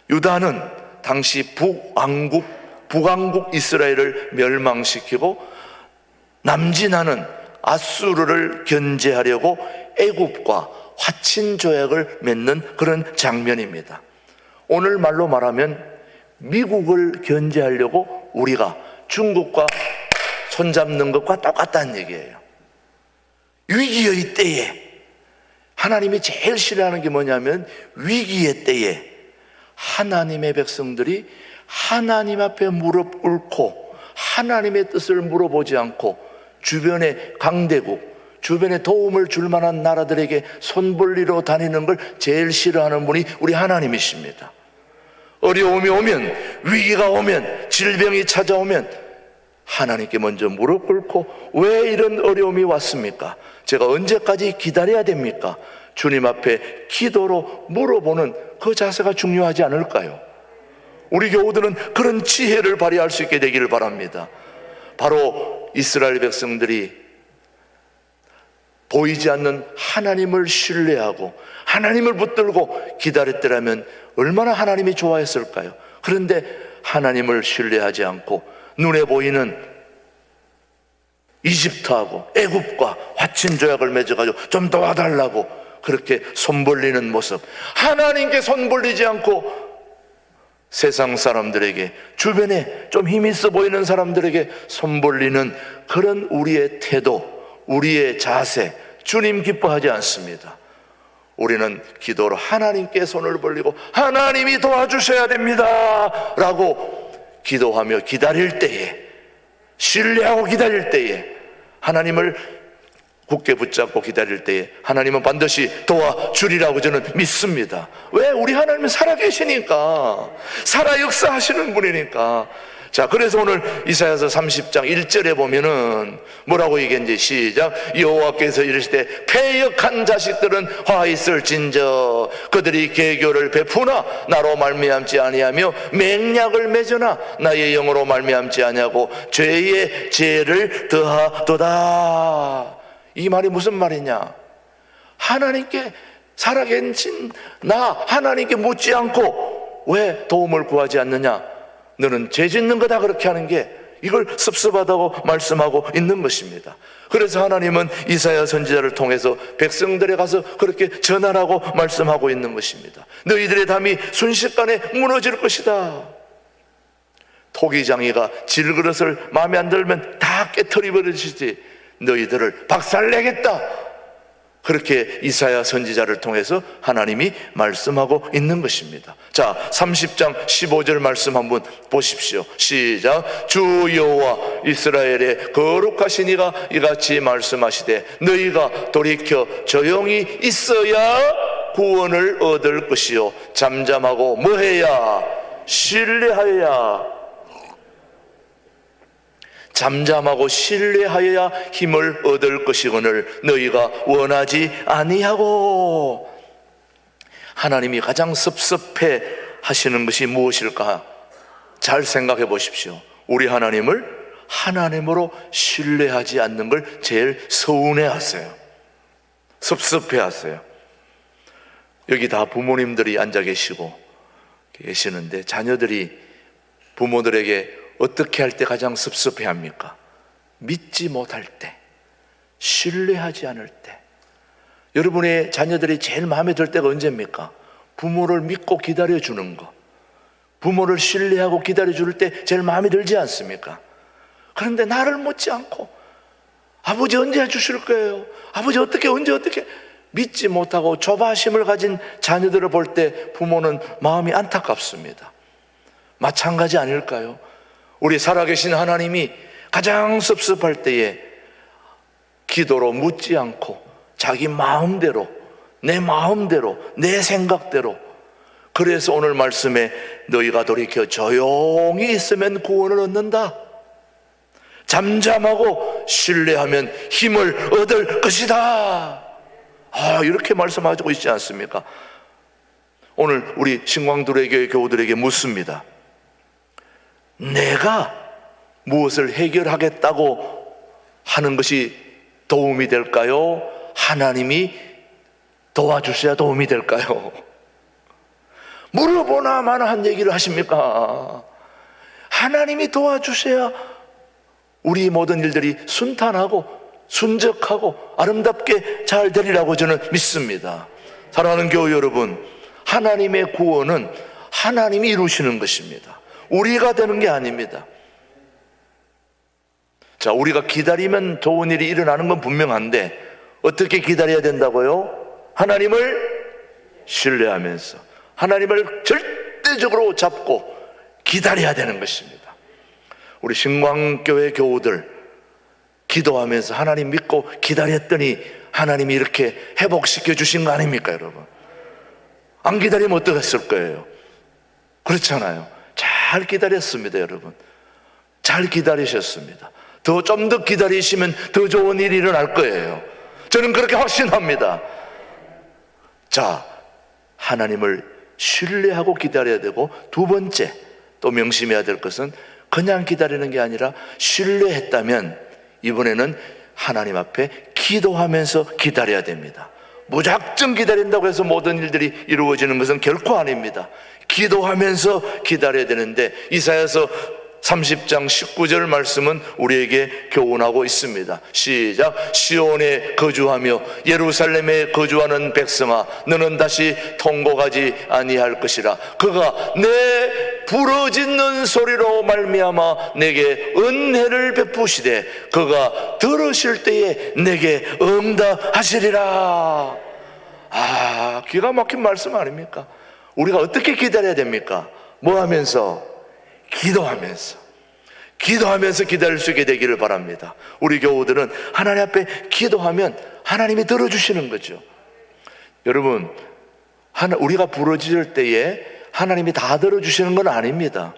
유다는 당시 북왕국 이스라엘을 멸망시키고 남진하는 아수르를 견제하려고 애굽과 화친 조약을 맺는 그런 장면입니다. 오늘 말로 말하면 미국을 견제하려고 우리가 중국과 손잡는 것과 똑같다는 얘기예요. 위기의 때에 하나님이 제일 싫어하는 게 뭐냐면 위기의 때에 하나님의 백성들이 하나님 앞에 무릎 꿇고 하나님의 뜻을 물어보지 않고 주변의 강대국, 주변에 도움을 줄 만한 나라들에게 손벌리러 다니는 걸 제일 싫어하는 분이 우리 하나님이십니다. 어려움이 오면, 위기가 오면, 질병이 찾아오면 하나님께 먼저 무릎 꿇고 왜 이런 어려움이 왔습니까? 제가 언제까지 기다려야 됩니까? 주님 앞에 기도로 물어보는 그 자세가 중요하지 않을까요? 우리 교우들은 그런 지혜를 발휘할 수 있게 되기를 바랍니다. 바로 이스라엘 백성들이 보이지 않는 하나님을 신뢰하고 하나님을 붙들고 기다렸더라면 얼마나 하나님이 좋아했을까요? 그런데 하나님을 신뢰하지 않고 눈에 보이는 이집트하고 애굽과 화친 조약을 맺어가지고 좀 도와달라고 그렇게 손 벌리는 모습, 하나님께 손 벌리지 않고 세상 사람들에게, 주변에 좀 힘 있어 보이는 사람들에게 손 벌리는 그런 우리의 태도, 우리의 자세, 주님 기뻐하지 않습니다. 우리는 기도로 하나님께 손을 벌리고 하나님이 도와주셔야 됩니다 라고 기도하며 기다릴 때에, 신뢰하고 기다릴 때에, 하나님을 굳게 붙잡고 기다릴 때에 하나님은 반드시 도와주리라고 저는 믿습니다. 왜? 우리 하나님은 살아계시니까, 살아 역사하시는 분이니까. 자, 그래서 오늘 이사야서 30장 1절에 보면은 뭐라고 얘기했는지 시작. 여호와께서 이르시되 패역한 자식들은 화 있을진저 그들이 계교를 베푸나 나로 말미암지 아니하며 맹약을 맺으나 나의 영으로 말미암지 아니하고 죄의 죄를 더하도다. 이 말이 무슨 말이냐? 하나님께 살아계신 나 하나님께 묻지 않고 왜 도움을 구하지 않느냐? 너는 죄 짓는 거다, 그렇게 하는 게 이걸 섭섭하다고 말씀하고 있는 것입니다. 그래서 하나님은 이사야 선지자를 통해서 백성들에 가서 그렇게 전하라고 말씀하고 있는 것입니다. 너희들의 담이 순식간에 무너질 것이다. 토기장이가 질그릇을 마음에 안 들면 다 깨트려 버리시지 너희들을 박살내겠다. 그렇게 이사야 선지자를 통해서 하나님이 말씀하고 있는 것입니다. 자, 30장 15절 말씀 한번 보십시오. 시작. 주 여호와 이스라엘의 거룩하신 이가 이같이 말씀하시되 너희가 돌이켜 조용히 있어야 구원을 얻을 것이요 잠잠하고 뭐해야? 신뢰하여야. 잠잠하고 신뢰하여야 힘을 얻을 것이거늘 너희가 원하지 아니하고. 하나님이 가장 섭섭해 하시는 것이 무엇일까? 잘 생각해 보십시오. 우리 하나님을 하나님으로 신뢰하지 않는 걸 제일 서운해 하세요. 섭섭해 하세요. 여기 다 부모님들이 앉아 계시는데 자녀들이 부모들에게 어떻게 할 때 가장 섭섭해 합니까? 믿지 못할 때, 신뢰하지 않을 때. 여러분의 자녀들이 제일 마음에 들 때가 언제입니까? 부모를 믿고 기다려주는 거, 부모를 신뢰하고 기다려줄 때 제일 마음에 들지 않습니까? 그런데 나를 묻지 않고 아버지 언제 해주실 거예요? 아버지 언제 믿지 못하고 조바심을 가진 자녀들을 볼 때 부모는 마음이 안타깝습니다. 마찬가지 아닐까요? 우리 살아계신 하나님이 가장 섭섭할 때에 기도로 묻지 않고 자기 마음대로, 내 생각대로. 그래서 오늘 말씀에 너희가 돌이켜 조용히 있으면 구원을 얻는다, 잠잠하고 신뢰하면 힘을 얻을 것이다, 이렇게 말씀하고 있지 않습니까? 오늘 우리 신광두레교회 교우들에게 묻습니다. 내가 무엇을 해결하겠다고 하는 것이 도움이 될까요? 하나님이 도와주셔야 도움이 될까요? 물어보나 마나 한 얘기를 하십니까? 하나님이 도와주셔야 우리 모든 일들이 순탄하고 순적하고 아름답게 잘 되리라고 저는 믿습니다. 사랑하는 교우 여러분, 하나님의 구원은 하나님이 이루시는 것입니다. 우리가 되는 게 아닙니다. 자, 우리가 기다리면 좋은 일이 일어나는 건 분명한데 어떻게 기다려야 된다고요? 하나님을 신뢰하면서 하나님을 절대적으로 잡고 기다려야 되는 것입니다. 우리 신광교회 교우들 기도하면서 하나님 믿고 기다렸더니 하나님이 이렇게 회복시켜 주신 거 아닙니까, 여러분? 안 기다리면 어떠했을 거예요? 그렇잖아요. 잘 기다렸습니다, 여러분. 잘 기다리셨습니다. 좀 더 기다리시면 더 좋은 일이 일어날 거예요. 저는 그렇게 확신합니다. 자, 하나님을 신뢰하고 기다려야 되고, 두 번째 또 명심해야 될 것은 그냥 기다리는 게 아니라 신뢰했다면 이번에는 하나님 앞에 기도하면서 기다려야 됩니다. 무작정 기다린다고 해서 모든 일들이 이루어지는 것은 결코 아닙니다. 기도하면서 기다려야 되는데 이사야서 30장 19절 말씀은 우리에게 교훈하고 있습니다. 시작. 시온에 거주하며 예루살렘에 거주하는 백성아, 너는 다시 통곡하지 아니할 것이라. 그가 내 부르짖는 소리로 말미암아 내게 은혜를 베푸시되 그가 들으실 때에 내게 응답하시리라. 기가 막힌 말씀 아닙니까? 우리가 어떻게 기다려야 됩니까? 뭐 하면서? 기도하면서 기다릴 수 있게 되기를 바랍니다. 우리 교우들은 하나님 앞에 기도하면 하나님이 들어주시는 거죠. 여러분, 우리가 부르짖을 때에 하나님이 다 들어주시는 건 아닙니다.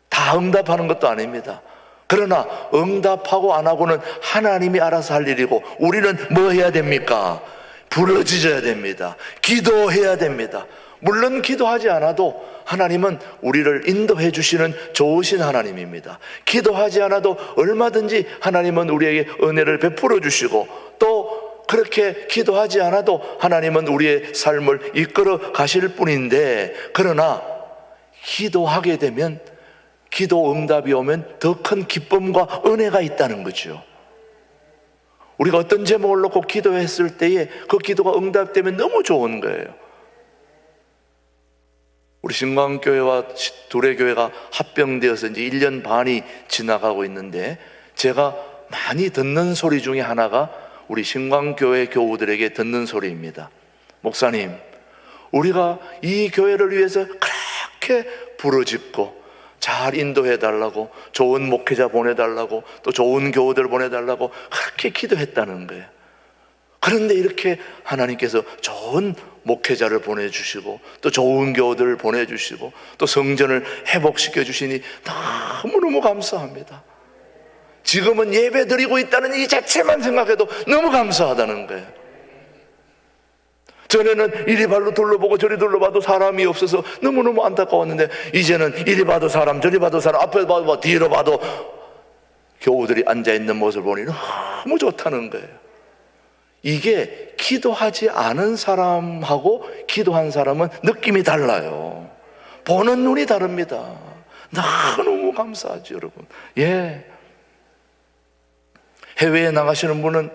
다 응답하는 것도 아닙니다. 그러나 응답하고 안 하고는 하나님이 알아서 할 일이고, 우리는 뭐 해야 됩니까? 부르짖어야 됩니다. 기도해야 됩니다. 물론 기도하지 않아도 하나님은 우리를 인도해 주시는 좋으신 하나님입니다. 기도하지 않아도 얼마든지 하나님은 우리에게 은혜를 베풀어 주시고, 또 그렇게 기도하지 않아도 하나님은 우리의 삶을 이끌어 가실 뿐인데, 그러나 기도하게 되면, 기도 응답이 오면 더 큰 기쁨과 은혜가 있다는 거죠. 우리가 어떤 제목을 놓고 기도했을 때에 그 기도가 응답되면 너무 좋은 거예요. 우리 신광교회와 두레교회가 합병되어서 이제 1년 반이 지나가고 있는데, 제가 많이 듣는 소리 중에 하나가 우리 신광교회 교우들에게 듣는 소리입니다. 목사님, 우리가 이 교회를 위해서 그렇게 부르짖고 잘 인도해달라고, 좋은 목회자 보내달라고, 또 좋은 교우들 보내달라고 그렇게 기도했다는 거예요. 그런데 이렇게 하나님께서 좋은 목회자를 보내주시고, 또 좋은 교우들을 보내주시고, 또 성전을 회복시켜 주시니 너무너무 감사합니다. 지금은 예배 드리고 있다는 이 자체만 생각해도 너무 감사하다는 거예요. 전에는 이리 발로 둘러보고 저리 둘러봐도 사람이 없어서 너무너무 안타까웠는데, 이제는 이리 봐도 사람, 저리 봐도 사람, 앞에 봐도 뒤로 봐도 교우들이 앉아있는 모습을 보니 너무 좋다는 거예요. 이게 기도하지 않은 사람하고 기도한 사람은 느낌이 달라요. 보는 눈이 다릅니다. 너무 감사하죠, 여러분. 예. 해외에 나가시는 분은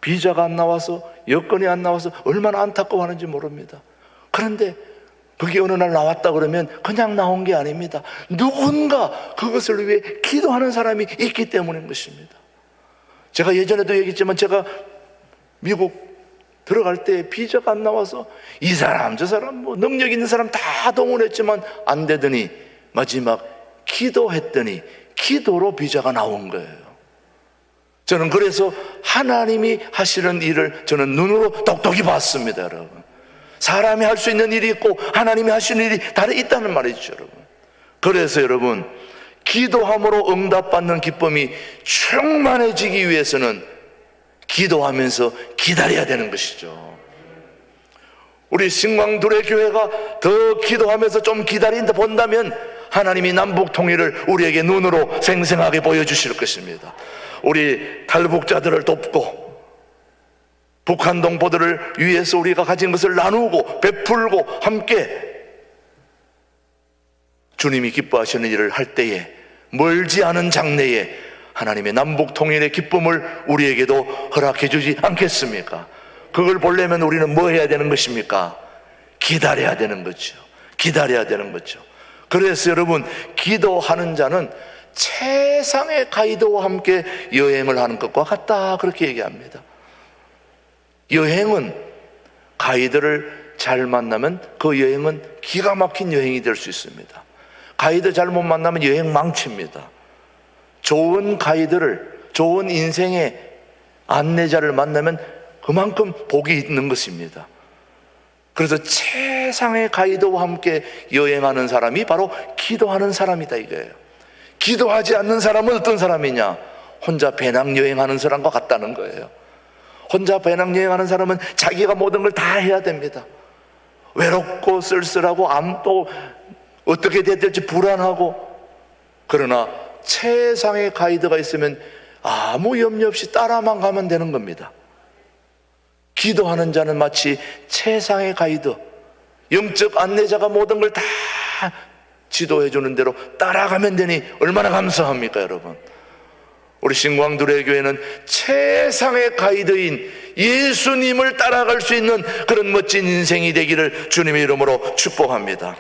비자가 안 나와서, 여건이 안 나와서 얼마나 안타까워하는지 모릅니다. 그런데 그게 어느 날 나왔다 그러면 그냥 나온 게 아닙니다. 누군가 그것을 위해 기도하는 사람이 있기 때문인 것입니다. 제가 예전에도 얘기했지만, 제가 미국 들어갈 때 비자가 안 나와서 이 사람 저 사람 뭐 능력 있는 사람 다 동원했지만 안 되더니 마지막 기도했더니 기도로 비자가 나온 거예요. 저는 그래서 하나님이 하시는 일을 저는 눈으로 똑똑히 봤습니다, 여러분. 사람이 할 수 있는 일이 있고 하나님이 하시는 일이 다르 있다는 말이죠, 여러분. 그래서 여러분, 기도함으로 응답받는 기쁨이 충만해지기 위해서는 기도하면서 기다려야 되는 것이죠. 우리 신광둘의 교회가 더 기도하면서 좀 기다린다 본다면 하나님이 남북 통일을 우리에게 눈으로 생생하게 보여주실 것입니다. 우리 탈북자들을 돕고 북한 동포들을 위해서 우리가 가진 것을 나누고 베풀고 함께 주님이 기뻐하시는 일을 할 때에, 멀지 않은 장래에 하나님의 남북 통일의 기쁨을 우리에게도 허락해 주지 않겠습니까? 그걸 보려면 우리는 뭐 해야 되는 것입니까? 기다려야 되는 거죠. 기다려야 되는 거죠. 그래서 여러분, 기도하는 자는 최상의 가이드와 함께 여행을 하는 것과 같다, 그렇게 얘기합니다. 여행은 가이드를 잘 만나면 그 여행은 기가 막힌 여행이 될 수 있습니다. 가이드 잘못 만나면 여행 망칩니다. 좋은 가이드를, 좋은 인생의 안내자를 만나면 그만큼 복이 있는 것입니다. 그래서 최상의 가이드와 함께 여행하는 사람이 바로 기도하는 사람이다, 이거예요. 기도하지 않는 사람은 어떤 사람이냐? 혼자 배낭여행하는 사람과 같다는 거예요. 혼자 배낭여행하는 사람은 자기가 모든 걸 다 해야 됩니다. 외롭고 쓸쓸하고 또 어떻게 돼야 될지 불안하고. 그러나 최상의 가이드가 있으면 아무 염려 없이 따라만 가면 되는 겁니다. 기도하는 자는 마치 최상의 가이드, 영적 안내자가 모든 걸 다 지도해 주는 대로 따라가면 되니 얼마나 감사합니까, 여러분. 우리 신광두레 교회는 최상의 가이드인 예수님을 따라갈 수 있는 그런 멋진 인생이 되기를 주님의 이름으로 축복합니다.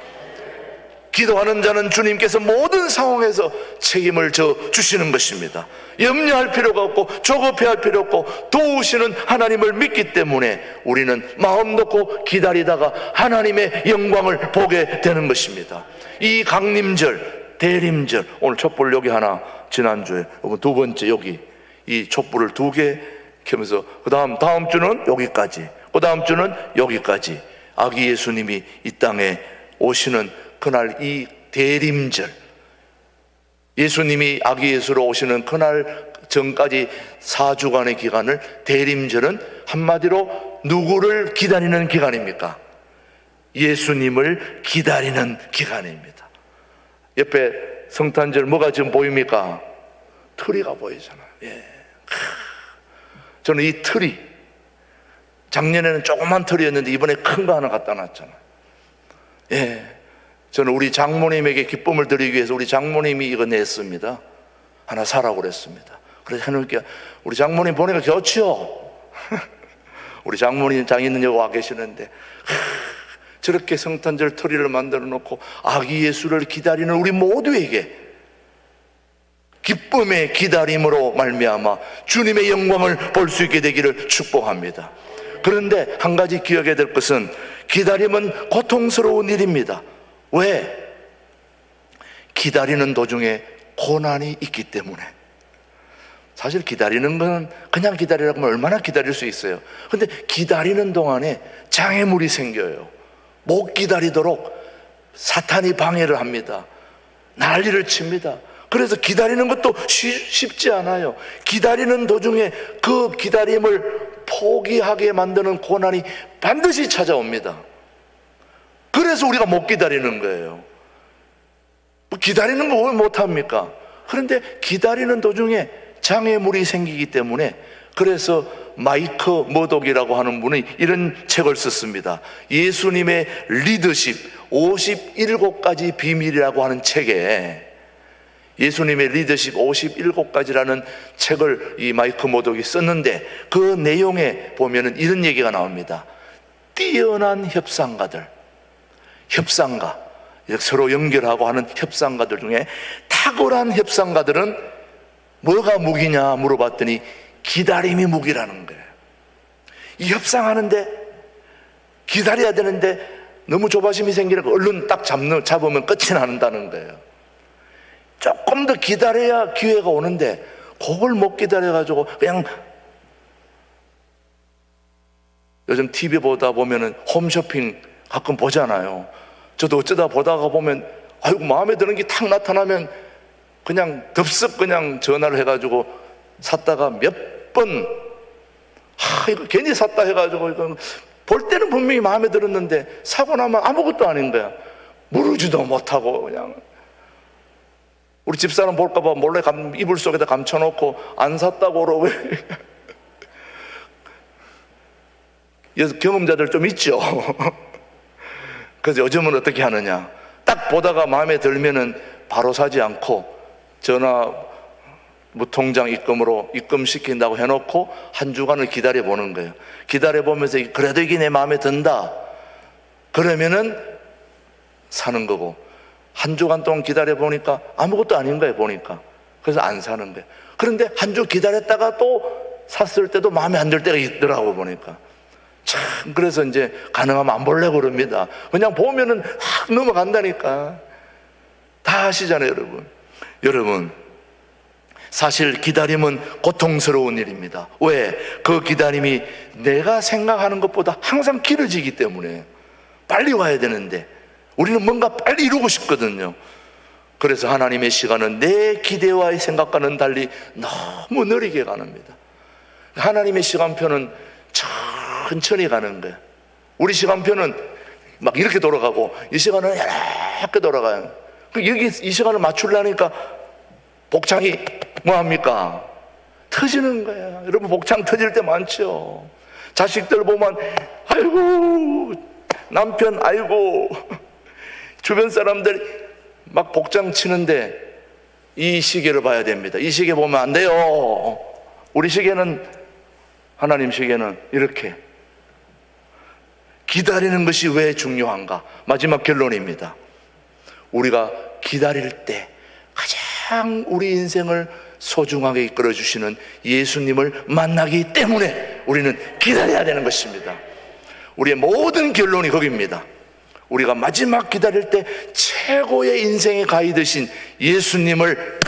기도하는 자는 주님께서 모든 상황에서 책임을 져 주시는 것입니다. 염려할 필요가 없고 조급해할 필요 없고 도우시는 하나님을 믿기 때문에 우리는 마음 놓고 기다리다가 하나님의 영광을 보게 되는 것입니다. 이 강림절, 대림절, 오늘 촛불 여기 하나, 지난주에 두 번째 여기 이 촛불을 2개 켜면서 다음 주는 여기까지, 그 다음 주는 여기까지 아기 예수님이 이 땅에 오시는 그날, 이 대림절, 예수님이 아기 예수로 오시는 그날 전까지 4주간의 기간을, 대림절은 한마디로 누구를 기다리는 기간입니까? 예수님을 기다리는 기간입니다. 옆에 성탄절 뭐가 지금 보입니까? 트리가 보이잖아요. 예. 저는 이 트리, 작년에는 조그만 트리였는데 이번에 큰 거 하나 갖다 놨잖아요. 예. 저는 우리 장모님에게 기쁨을 드리기 위해서 우리 장모님이 이거 냈습니다. 하나 사라고 그랬습니다. 그래서 하나님께, 우리 장모님 보니까 좋지요? 우리 장모님 장인은 여기 와 계시는데 저렇게 성탄절 트리를 만들어 놓고 아기 예수를 기다리는 우리 모두에게 기쁨의 기다림으로 말미암아 주님의 영광을 볼 수 있게 되기를 축복합니다. 그런데 한 가지 기억해야 될 것은, 기다림은 고통스러운 일입니다. 왜? 기다리는 도중에 고난이 있기 때문에. 사실 기다리는 건 그냥 기다리라고 하면 얼마나 기다릴 수 있어요. 근데 기다리는 동안에 장애물이 생겨요. 못 기다리도록 사탄이 방해를 합니다. 난리를 칩니다. 그래서 기다리는 것도 쉽지 않아요. 기다리는 도중에 그 기다림을 포기하게 만드는 고난이 반드시 찾아옵니다. 그래서 우리가 못 기다리는 거예요. 기다리는 거 왜 못합니까? 그런데 기다리는 도중에 장애물이 생기기 때문에, 그래서 마이크 머독이라고 하는 분이 이런 책을 썼습니다. 예수님의 리더십 57가지 비밀이라고 하는 책에, 예수님의 리더십 57가지라는 책을 이 마이크 머독이 썼는데, 그 내용에 보면은 이런 얘기가 나옵니다. 뛰어난 협상가들, 협상가, 서로 연결하고 하는 협상가들 중에 탁월한 협상가들은 뭐가 무기냐 물어봤더니 기다림이 무기라는 거예요. 이 협상하는데 기다려야 되는데 너무 조바심이 생기니까 얼른 딱 잡으면 끝이 난다는 거예요. 조금 더 기다려야 기회가 오는데 그걸 못 기다려가지고 그냥, 요즘 TV 보다 보면은 홈쇼핑 가끔 보잖아요. 저도 어쩌다 보다가 보면 아이고 마음에 드는 게 탁 나타나면 그냥 덥석 그냥 전화를 해가지고 샀다가 몇 번, 이거 괜히 샀다 해가지고 이거 볼 때는 분명히 마음에 들었는데 사고 나면 아무것도 아닌 거야. 무르지도 못하고 그냥. 우리 집사람 볼까봐 몰래 이불 속에다 감춰놓고 안 샀다고 그러고. 경험자들 좀 있죠. 그래서 요즘은 어떻게 하느냐, 딱 보다가 마음에 들면은 바로 사지 않고 전화 무통장 입금으로 입금시킨다고 해놓고 한 주간을 기다려보는 거예요. 기다려보면서 그래도 이게 내 마음에 든다 그러면은 사는 거고, 한 주간 동안 기다려보니까 아무것도 아닌 거예요 보니까. 그래서 안 사는 거예요. 그런데 한 주 기다렸다가 또 샀을 때도 마음에 안 들 때가 있더라고 보니까. 참, 그래서 이제 가능하면 안 보려고 그럽니다. 그냥 보면은 확 넘어간다니까. 다 아시잖아요 여러분. 사실 기다림은 고통스러운 일입니다. 왜? 그 기다림이 내가 생각하는 것보다 항상 길어지기 때문에. 빨리 와야 되는데 우리는 뭔가 빨리 이루고 싶거든요. 그래서 하나님의 시간은 내 기대와의 생각과는 달리 너무 느리게 가는니다. 하나님의 시간표는 천천히 가는 거예요. 우리 시간표는 막 이렇게 돌아가고 이 시간은 이렇게 돌아가요. 여기 이 시간을 맞추려니까 복창이 뭐합니까? 터지는 거야. 여러분, 복창 터질 때 많죠. 자식들 보면 아이고, 남편 아이고, 주변 사람들 막 복장 치는데 이 시계를 봐야 됩니다. 이 시계 보면 안 돼요. 우리 시계는, 하나님 시계는 이렇게. 기다리는 것이 왜 중요한가? 마지막 결론입니다. 우리가 기다릴 때 가장 우리 인생을 소중하게 이끌어 주시는 예수님을 만나기 때문에 우리는 기다려야 되는 것입니다. 우리의 모든 결론이 거기입니다. 우리가 마지막 기다릴 때 최고의 인생의 가이드신 예수님을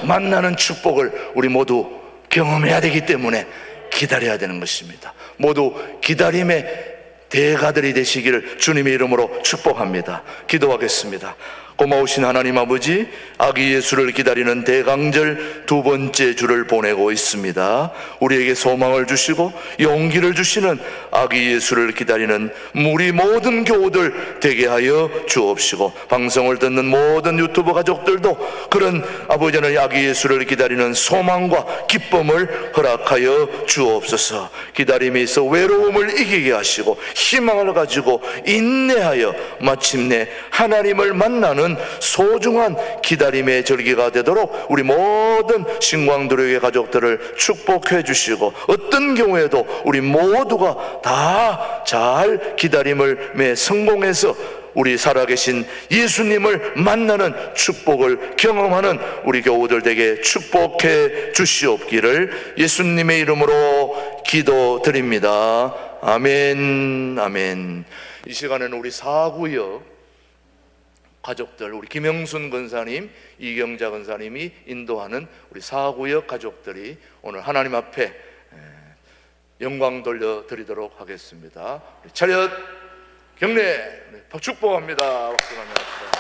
만나는 축복을 우리 모두 경험해야 되기 때문에 기다려야 되는 것입니다. 모두 기다림의 대가들이 되시기를 주님의 이름으로 축복합니다. 기도하겠습니다. 고마우신 하나님 아버지, 아기 예수를 기다리는 대강절 두 번째 주를 보내고 있습니다. 우리에게 소망을 주시고 용기를 주시는 아기 예수를 기다리는 우리 모든 교우들 되게 하여 주옵시고, 방송을 듣는 모든 유튜브 가족들도 그런 아버지 하나님 아기 예수를 기다리는 소망과 기쁨을 허락하여 주옵소서. 기다림에 있어 외로움을 이기게 하시고 희망을 가지고 인내하여 마침내 하나님을 만나는 소중한 기다림의 절기가 되도록 우리 모든 신광도력의 가족들을 축복해 주시고, 어떤 경우에도 우리 모두가 다 잘 기다림을 매 성공해서 우리 살아계신 예수님을 만나는 축복을 경험하는 우리 교우들 되게 축복해 주시옵기를 예수님의 이름으로 기도드립니다. 아멘, 아멘. 이 시간에는 우리 사구역 가족들, 우리 김영순 권사님, 이경자 권사님이 인도하는 우리 사구역 가족들이 오늘 하나님 앞에 영광 돌려드리도록 하겠습니다. 차렷 경례 축복합니다. 박수 감사합니다.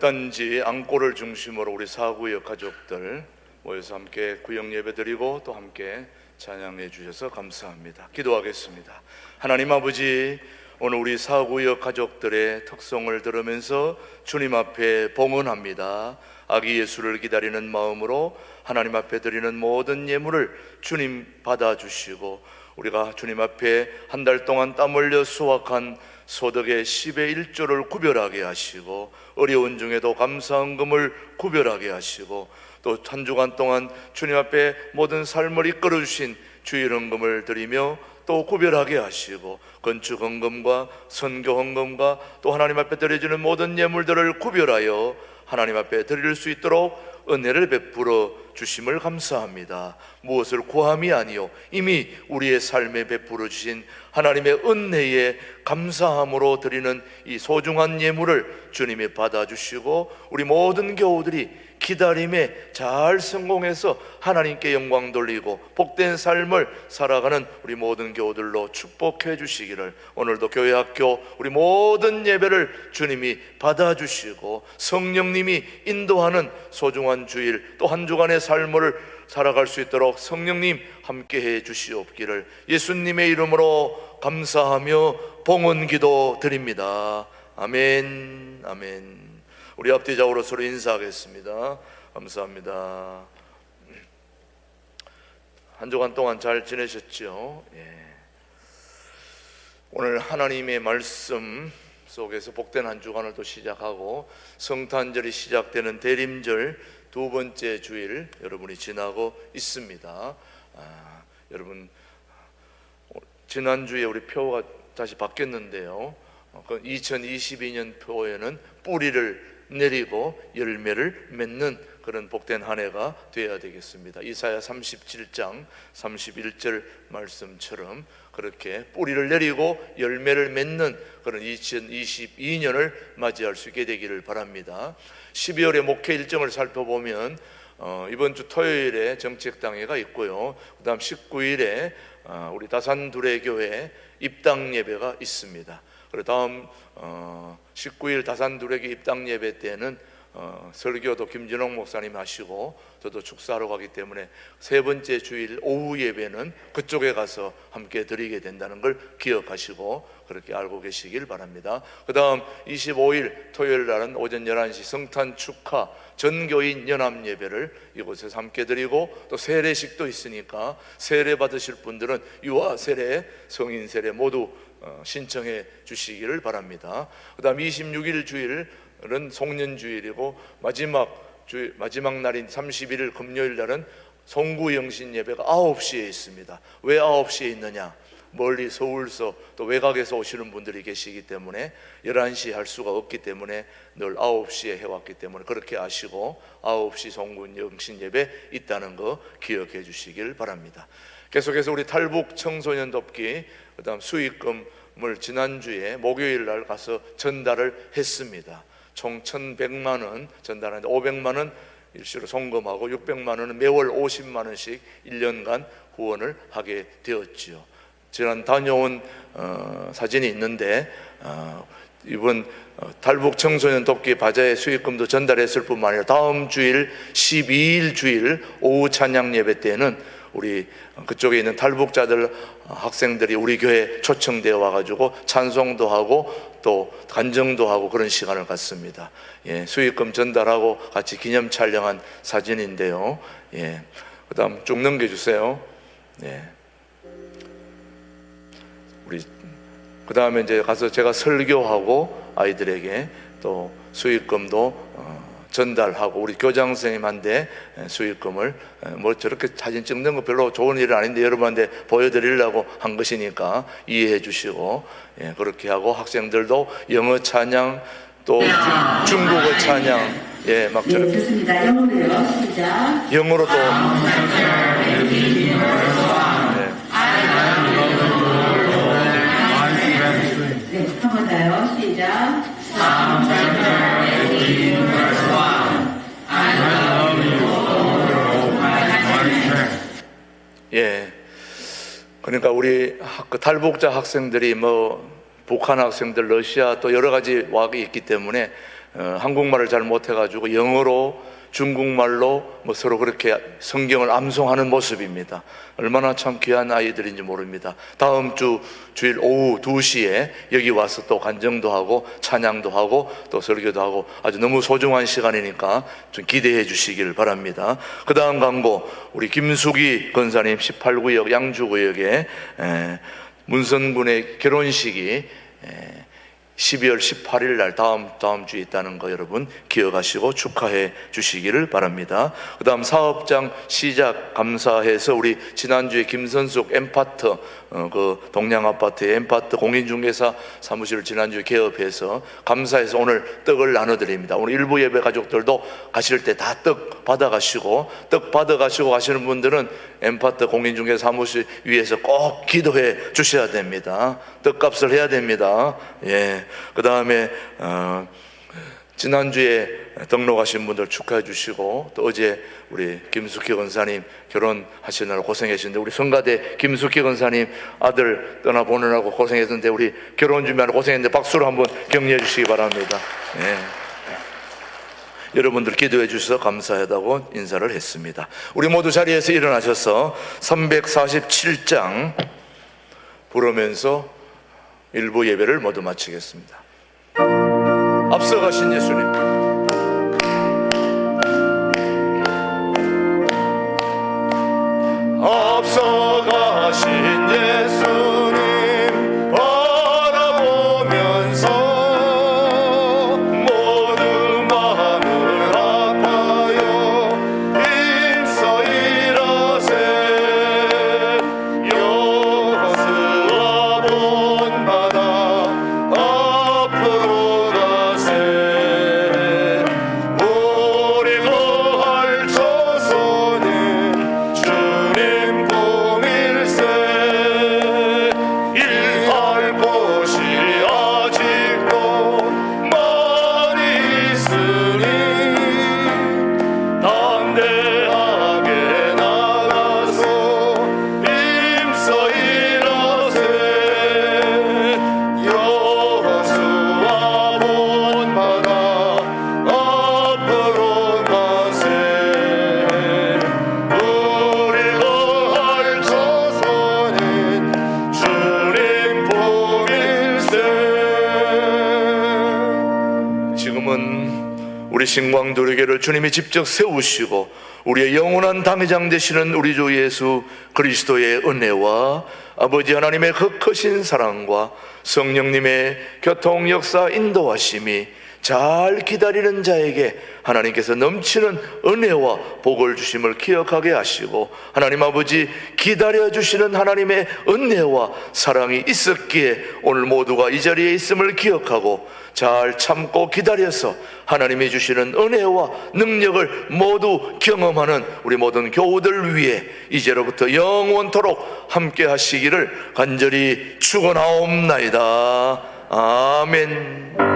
성탄지 앙골을 중심으로 우리 사구역 가족들 모여서 함께 구역 예배드리고 또 함께 찬양해 주셔서 감사합니다. 기도하겠습니다. 하나님 아버지, 오늘 우리 사구역 가족들의 특성을 들으면서 주님 앞에 봉헌합니다. 아기 예수를 기다리는 마음으로 하나님 앞에 드리는 모든 예물을 주님 받아주시고, 우리가 주님 앞에 한 달 동안 땀 흘려 수확한 소득의 10의 1조를 구별하게 하시고, 어려운 중에도 감사헌금을 구별하게 하시고, 또 한 주간 동안 주님 앞에 모든 삶을 이끌어 주신 주일헌금을 드리며 또 구별하게 하시고, 건축헌금과 선교헌금과 또 하나님 앞에 드려지는 모든 예물들을 구별하여 하나님 앞에 드릴 수 있도록 은혜를 베풀어 주심을 감사합니다. 무엇을 구함이 아니요 이미 우리의 삶에 베풀어 주신 하나님의 은혜에 감사함으로 드리는 이 소중한 예물을 주님이 받아주시고, 우리 모든 교우들이 기다림에 잘 성공해서 하나님께 영광 돌리고 복된 삶을 살아가는 우리 모든 교우들로 축복해 주시기를, 오늘도 교회 학교 우리 모든 예배를 주님이 받아주시고 성령님이 인도하는 소중한 주일 또 한 주간의 삶을 살아갈 수 있도록 성령님 함께해 주시옵기를 예수님의 이름으로 감사하며 봉헌기도 드립니다. 아멘, 아멘. 우리 앞뒤좌우로 서로 인사하겠습니다. 감사합니다. 한 주간 동안 잘 지내셨죠? 오늘 하나님의 말씀 속에서 복된 한 주간을 또 시작하고 성탄절이 시작되는 대림절 두 번째 주일 여러분이 지나고 있습니다. 여러분, 지난주에 우리 표가 다시 바뀌었는데요, 2022년 표에는 뿌리를 내리고 열매를 맺는 그런 복된 한 해가 되어야 되겠습니다. 이사야 37장 31절 말씀처럼 그렇게 뿌리를 내리고 열매를 맺는 그런 2022년을 맞이할 수 있게 되기를 바랍니다. 12월의 목회 일정을 살펴보면 이번 주 토요일에 정책당회가 있고요, 그 다음 19일에 우리 다산두레교회 입당 예배가 있습니다. 그리고 다음 19일 다산두레교 입당 예배 때는 설교도 김진홍 목사님 하시고 저도 축사하러 가기 때문에 세 번째 주일 오후 예배는 그쪽에 가서 함께 드리게 된다는 걸 기억하시고 그렇게 알고 계시길 바랍니다. 그 다음 25일 토요일 날은 오전 11시 성탄 축하 전교인 연합 예배를 이곳에서 함께 드리고, 또 세례식도 있으니까 세례 받으실 분들은 유아 세례, 성인 세례 모두 신청해 주시기를 바랍니다. 그 다음 26일 주일은 송년주일이고 마지막 날인 31일 금요일 날은 송구영신 예배가 9시에 있습니다. 왜 9시에 있느냐? 멀리 서울서 또 외곽에서 오시는 분들이 계시기 때문에 11시에 할 수가 없기 때문에 늘 9시에 해왔기 때문에 그렇게 아시고 9시 송구영신 예배 있다는 거 기억해 주시길 바랍니다. 계속해서 우리 탈북 청소년 돕기, 그 다음 수익금을 지난주에 목요일 날 가서 전달을 했습니다. 총 1,100만 원 전달하는데 500만 원 일시로 송금하고 600만 원은 매월 50만 원씩 1년간 후원을 하게 되었지요. 지난 다녀온 사진이 있는데 이번 탈북 청소년 돕기 바자회 수익금도 전달했을 뿐만 아니라 다음 주일 12일 주일 오후 찬양 예배 때는 우리 그쪽에 있는 탈북자들 학생들이 우리 교회 초청되어 와가지고 찬송도 하고 또 간정도 하고 그런 시간을 갖습니다. 수익금 전달하고 같이 기념 촬영한 사진인데요. 그 다음 쭉 넘겨주세요. 우리 그 다음에 이제 가서 제가 설교하고 아이들에게 또 수익금도 전달하고, 우리 교장 선생님한테 수익금을 뭐 저렇게 사진 찍는 거 별로 좋은 일은 아닌데 여러분한테 보여드리려고 한 것이니까 이해해 주시고, 그렇게 하고 학생들도 영어 찬양 또 중국어 찬양 막 저렇게 좋습니다. 영어로요. 시작. 영어로도 한 번 더요. 시작. 그러니까 우리 탈북자 학생들이 뭐 북한 학생들, 러시아 또 여러 가지 와 있기 때문에 한국말을 잘 못해가지고 영어로 중국말로 뭐 서로 그렇게 성경을 암송하는 모습입니다. 얼마나 참 귀한 아이들인지 모릅니다. 다음 주 주일 오후 2시에 여기 와서 또 간정도 하고 찬양도 하고 또 설교도 하고 아주 너무 소중한 시간이니까 좀 기대해 주시길 바랍니다. 그 다음 광고, 우리 김숙이 권사님 18구역 양주구역에 문선군의 결혼식이 12월 18일 날 다음 주에 있다는 거 여러분 기억하시고 축하해 주시기를 바랍니다. 그 다음 사업장 시작 감사해서 우리 지난주에 김선숙 엠파트 그 동양아파트의 엠파트 공인중개사 사무실을 지난주에 개업해서 감사해서 오늘 떡을 나눠드립니다. 오늘 일부 예배 가족들도 가실 때 다 떡 받아가시고, 떡 받아가시고 가시는 분들은 엠파트 공인중개사 사무실 위에서 꼭 기도해 주셔야 됩니다. 떡값을 해야 됩니다. 예. 그 다음에 지난주에 등록하신 분들 축하해 주시고, 또 어제 우리 김숙희 권사님 결혼하시느라 고생하셨는데, 우리 성가대 김숙희 권사님 아들 떠나보느라고 고생했는데, 우리 결혼 준비하느라 고생했는데 박수로 한번 격려해 주시기 바랍니다. 예. 여러분들 기도해 주셔서 감사하다고 인사를 했습니다. 우리 모두 자리에서 일어나셔서 347장 부르면서 일부 예배를 모두 마치겠습니다. 앞서가신 예수님, 앞서가신 예수님 바라보면서 모든 마음을 아파요 힘써 일하세 여호수아 본받아 앞으로 가세 우리 거할 조소는 주님 꿈일세 일할 곳이 아직도 많이 있으니 담대하게 나가서 힘써 일하세 여호수아 본받아 앞으로 가세 우리 거할 조소는 주님 복일세. 지금은 우리 신광도리교를 주님이 직접 세우시고 우리의 영원한 당회장 되시는 우리 주 예수 그리스도의 은혜와 아버지 하나님의 그 크신 사랑과 성령님의 교통 역사 인도하심이 잘 기다리는 자에게 하나님께서 넘치는 은혜와 복을 주심을 기억하게 하시고, 하나님 아버지 기다려주시는 하나님의 은혜와 사랑이 있었기에 오늘 모두가 이 자리에 있음을 기억하고 잘 참고 기다려서 하나님이 주시는 은혜와 능력을 모두 경험하는 우리 모든 교우들 위해 이제로부터 영원토록 함께 하시기를 간절히 축원하옵나이다. 아멘.